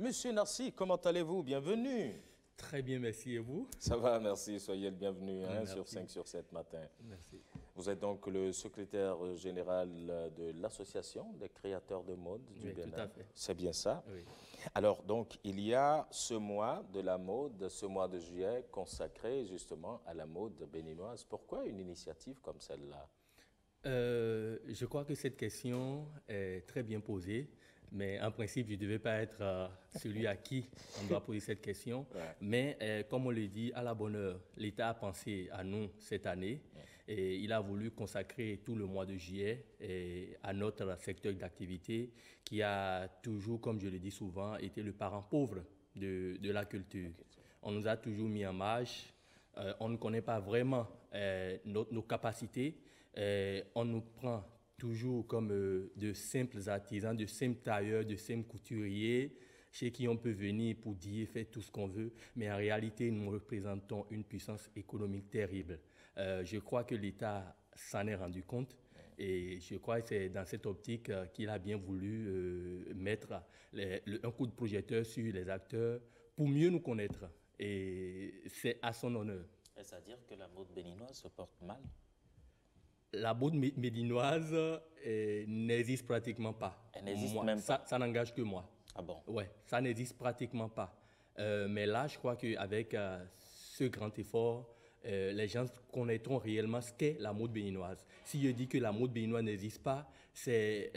Monsieur Narcy, comment allez-vous? Bienvenue. Très bien, merci. Et vous? Ça va, merci. Soyez le bienvenu sur Merci. 5 sur 7 matin. Merci. Vous êtes donc le secrétaire général de l'Association des créateurs de mode du Oui, Bénin. tout à fait. C'est bien ça? Oui. Alors, donc, il y a ce mois de la mode, ce mois de juillet consacré justement à la mode béninoise. Pourquoi une initiative comme celle-là? Je crois que cette question est très bien posée, mais en principe, je ne devais pas être celui à qui on doit poser cette question. Ouais. Mais comme on le dit, à la bonne heure, l'État a pensé à nous cette année et il a voulu consacrer tout le mois de juillet à notre secteur d'activité qui a toujours, comme je le dis souvent, été le parent pauvre de la culture. On nous a toujours mis en marge. On ne connaît pas vraiment nos capacités. On nous prend toujours comme de simples artisans, de simples tailleurs, de simples couturiers, chez qui on peut venir pour dire, faire tout ce qu'on veut, mais en réalité, nous représentons une puissance économique terrible. Je crois que l'État s'en est rendu compte. Et je crois que c'est dans cette optique qu'il a bien voulu mettre un coup de projecteur sur les acteurs pour mieux nous connaître. Et c'est à son honneur. Est-ce à dire que la mode béninoise se porte mal? La mode médinoise n'existe pratiquement pas. Elle n'existe Moi, même pas. ça n'engage que moi. Ah bon? Ouais, ça n'existe pratiquement pas. Mais là, je crois qu'avec ce grand effort, les gens connaîtront réellement ce qu'est la mode béninoise. Si je dis que la mode béninoise n'existe pas, c'est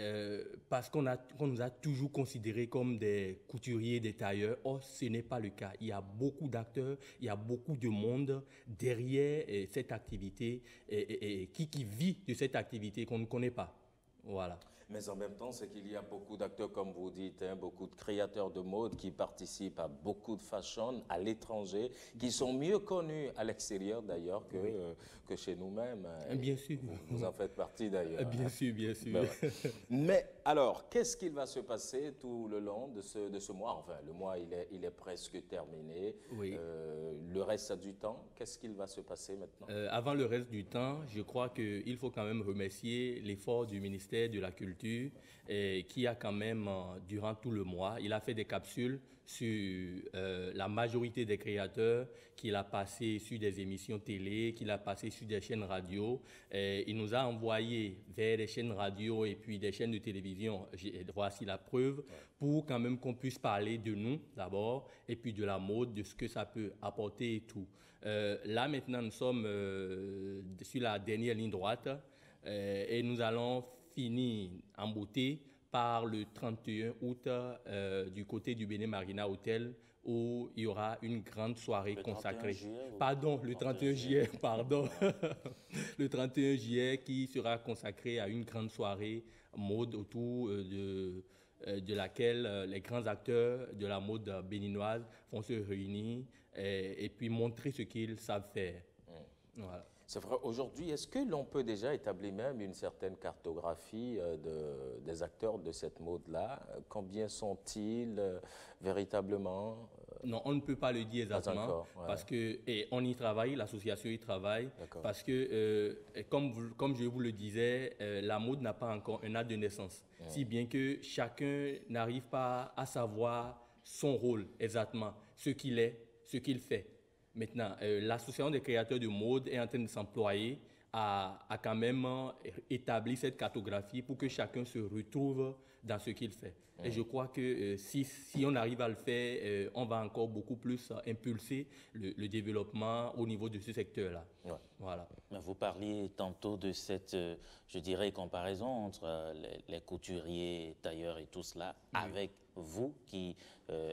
parce qu'on nous a toujours considérés comme des couturiers, des tailleurs. Or, ce n'est pas le cas. Il y a beaucoup d'acteurs, il y a beaucoup de monde derrière cette activité qui vit de cette activité qu'on ne connaît pas. Voilà. Mais en même temps, c'est qu'il y a beaucoup d'acteurs, comme vous dites, beaucoup de créateurs de mode qui participent à beaucoup de fashion à l'étranger, qui sont mieux connus à l'extérieur d'ailleurs que chez nous-mêmes. Bien sûr. Vous en faites partie d'ailleurs. Bien sûr, bien sûr. Ben ouais. Mais alors, qu'est-ce qu'il va se passer tout le long de ce mois? Enfin, le mois, il est presque terminé. Oui. Le reste du temps, qu'est-ce qu'il va se passer maintenant? Avant le reste du temps, je crois qu'il faut quand même remercier l'effort du ministère de la Culture qui a quand même, durant tout le mois, il a fait des capsules sur la majorité des créateurs qu'il a passé sur des émissions télé, qu'il a passé sur des chaînes radio. Il nous a envoyé vers des chaînes radio et puis des chaînes de télévision, voici la preuve, pour quand même qu'on puisse parler de nous d'abord et puis de la mode, de ce que ça peut apporter et tout. Là maintenant, nous sommes sur la dernière ligne droite et nous allons finir en beauté par le 31 août du côté du Bénin Marina Hotel où il y aura une grande soirée consacrée. Pardon, le 31 juillet, pardon. Le 31 juillet qui sera consacré à une grande soirée mode autour de laquelle les grands acteurs de la mode béninoise vont se réunir et puis montrer ce qu'ils savent faire. Voilà. C'est vrai, aujourd'hui, est-ce que l'on peut déjà établir même une certaine cartographie des acteurs de cette mode-là? Combien sont-ils véritablement? Non, on ne peut pas le dire exactement encore, ouais. parce que et on y travaille, l'association y travaille, parce que comme je vous le disais, la mode n'a pas encore un acte de naissance, si bien que chacun n'arrive pas à savoir son rôle exactement, ce qu'il est, ce qu'il fait. Maintenant, l'association des créateurs de mode est en train de s'employer à quand même établir cette cartographie pour que chacun se retrouve dans ce qu'il fait. Et je crois que si on arrive à le faire, on va encore beaucoup plus impulser le développement au niveau de ce secteur-là. Ouais. Voilà. Vous parliez tantôt de cette, je dirais, comparaison entre les couturiers, tailleurs et tout cela, avec vous qui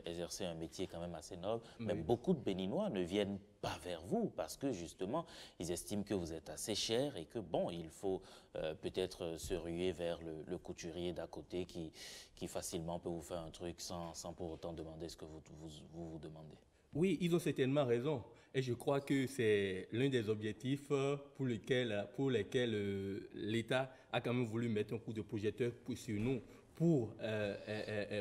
exercez un métier quand même assez noble. Mais beaucoup de Béninois ne viennent pas vers vous parce que justement, ils estiment que vous êtes assez cher et que bon, il faut peut-être se ruer vers le couturier d'à côté qui facilement peut vous faire un truc sans pour autant demander ce que vous demandez. Oui, ils ont certainement raison. Et je crois que c'est l'un des objectifs pour lesquels l'État a quand même voulu mettre un coup de projecteur sur nous pour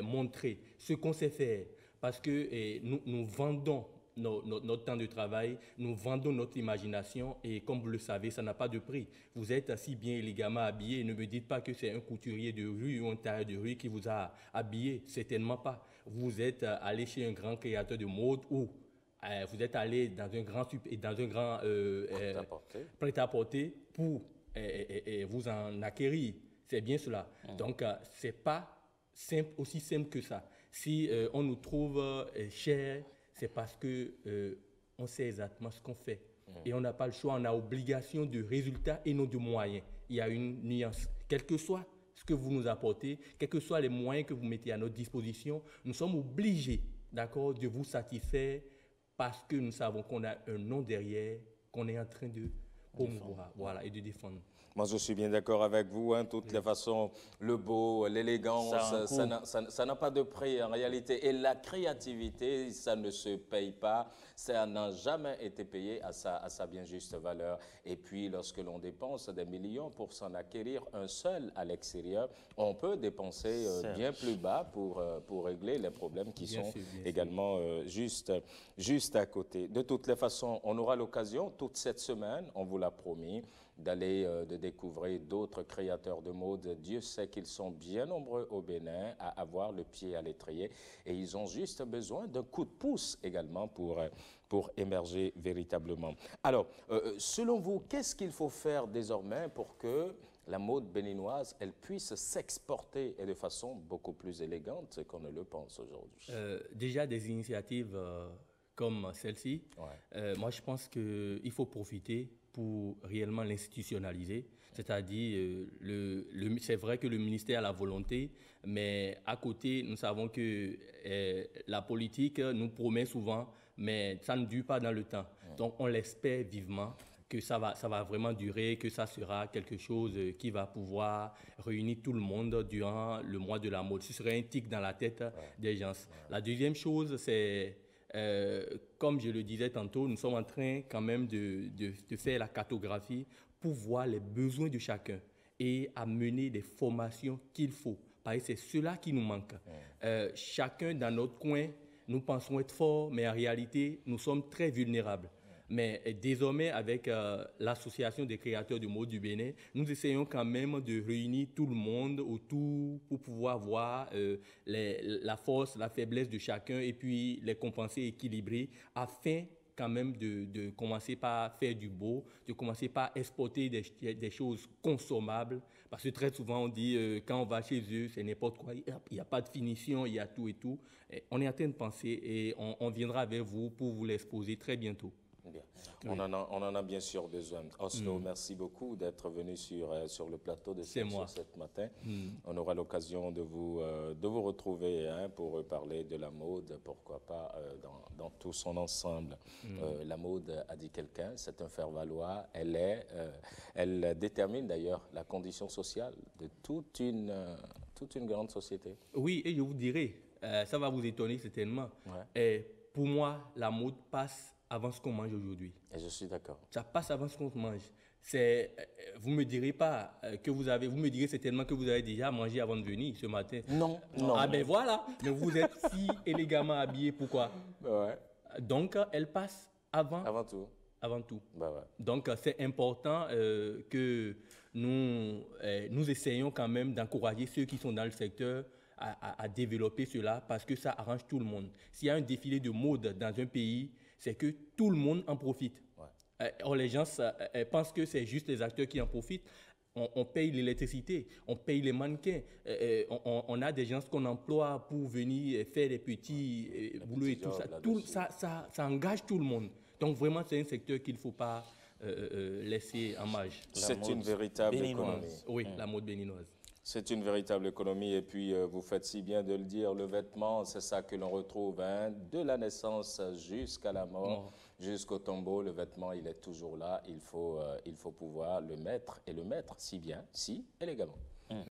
montrer ce qu'on sait faire. Parce que nous vendons notre temps de travail, nous vendons notre imagination et comme vous le savez, ça n'a pas de prix. Vous êtes si bien élégamment habillé, ne me dites pas que c'est un couturier de rue ou un tailleur de rue qui vous a habillé, certainement pas. Vous êtes allé chez un grand créateur de mode ou vous êtes allé dans un grand prêt-à-porter pour vous en acquérir. C'est bien cela. Donc, ce n'est pas aussi simple que ça. Si on nous trouve cher, c'est parce que on sait exactement ce qu'on fait. Et on n'a pas le choix, on a obligation de résultats et non de moyens. Il y a une nuance. Quel que soit ce que vous nous apportez, quels que soient les moyens que vous mettez à notre disposition, nous sommes obligés, d'accord, de vous satisfaire parce que nous savons qu'on a un nom derrière, qu'on est en train de promouvoir, voilà, et de défendre. Moi, je suis bien d'accord avec vous. De toutes les façons, le beau, l'élégance, ça n'a pas de prix en réalité. Et la créativité, ça ne se paye pas. Ça n'a jamais été payé à sa bien juste valeur. Et puis, lorsque l'on dépense des millions pour s'en acquérir un seul à l'extérieur, on peut dépenser bien plus bas pour régler les problèmes qui sont également juste à côté. De toutes les façons, on aura l'occasion toute cette semaine, on vous l'a promis, de découvrir d'autres créateurs de mode. Dieu sait qu'ils sont bien nombreux au Bénin à avoir le pied à l'étrier et ils ont juste besoin d'un coup de pouce également pour émerger véritablement. Alors, selon vous, qu'est-ce qu'il faut faire désormais pour que la mode béninoise, elle puisse s'exporter et de façon beaucoup plus élégante qu'on ne le pense aujourd'hui? Déjà des initiatives comme celle-ci, moi je pense qu'il faut profiter pour réellement l'institutionnaliser. C'est-à-dire, c'est vrai que le ministère a la volonté, mais à côté, nous savons que la politique nous promet souvent, mais ça ne dure pas dans le temps. Donc, on l'espère vivement que ça va vraiment durer, que ça sera quelque chose qui va pouvoir réunir tout le monde durant le mois de la mode. Ce serait un tic dans la tête des gens. La deuxième chose, c'est... comme je le disais tantôt, nous sommes en train quand même de faire la cartographie pour voir les besoins de chacun et amener des formations qu'il faut. Parce que c'est cela qui nous manque. Chacun dans notre coin, nous pensons être forts, mais en réalité, nous sommes très vulnérables. Mais désormais, avec l'Association des créateurs de mode du Bénin, nous essayons quand même de réunir tout le monde autour pour pouvoir voir la force, la faiblesse de chacun et puis les compenser, équilibrer afin quand même de commencer par faire du beau, de commencer par exporter des choses consommables. Parce que très souvent, on dit quand on va chez eux, c'est n'importe quoi, il n'y a pas de finition, il y a tout et tout. Et on est en train de penser et on viendra avec vous pour vous l'exposer très bientôt. Bien. On en a bien sûr besoin. Oslo, merci beaucoup d'être venu sur le plateau de ce matin. On aura l'occasion de vous retrouver pour parler de la mode, pourquoi pas dans tout son ensemble. La mode, a dit quelqu'un, c'est un faire-valoir. Elle détermine d'ailleurs la condition sociale de toute une grande société. Oui, et je vous dirai, ça va vous étonner certainement. Et pour moi, la mode passe avant ce qu'on mange aujourd'hui. Et je suis d'accord. Ça passe avant ce qu'on mange. Vous me direz pas vous me direz certainement que vous avez déjà mangé avant de venir ce matin. Non. Ah ben voilà, mais vous êtes si élégamment habillé, pourquoi? Donc, elle passe avant. Avant tout. Avant tout. Donc, c'est important que nous essayons quand même d'encourager ceux qui sont dans le secteur à développer cela parce que ça arrange tout le monde. S'il y a un défilé de mode dans un pays, c'est que tout le monde en profite. Or, les gens pensent que c'est juste les acteurs qui en profitent. On paye l'électricité, on paye les mannequins, on a des gens qu'on emploie pour venir faire des petits boulots et tout ça. Ça engage tout le monde. Donc, vraiment, c'est un secteur qu'il ne faut pas laisser en marge. C'est une véritable économie. Oui, la mode béninoise. C'est une véritable économie et puis vous faites si bien de le dire, le vêtement, c'est ça que l'on retrouve, de la naissance jusqu'à la mort, jusqu'au tombeau, le vêtement, il est toujours là, il faut pouvoir le mettre et le mettre si bien, si élégamment.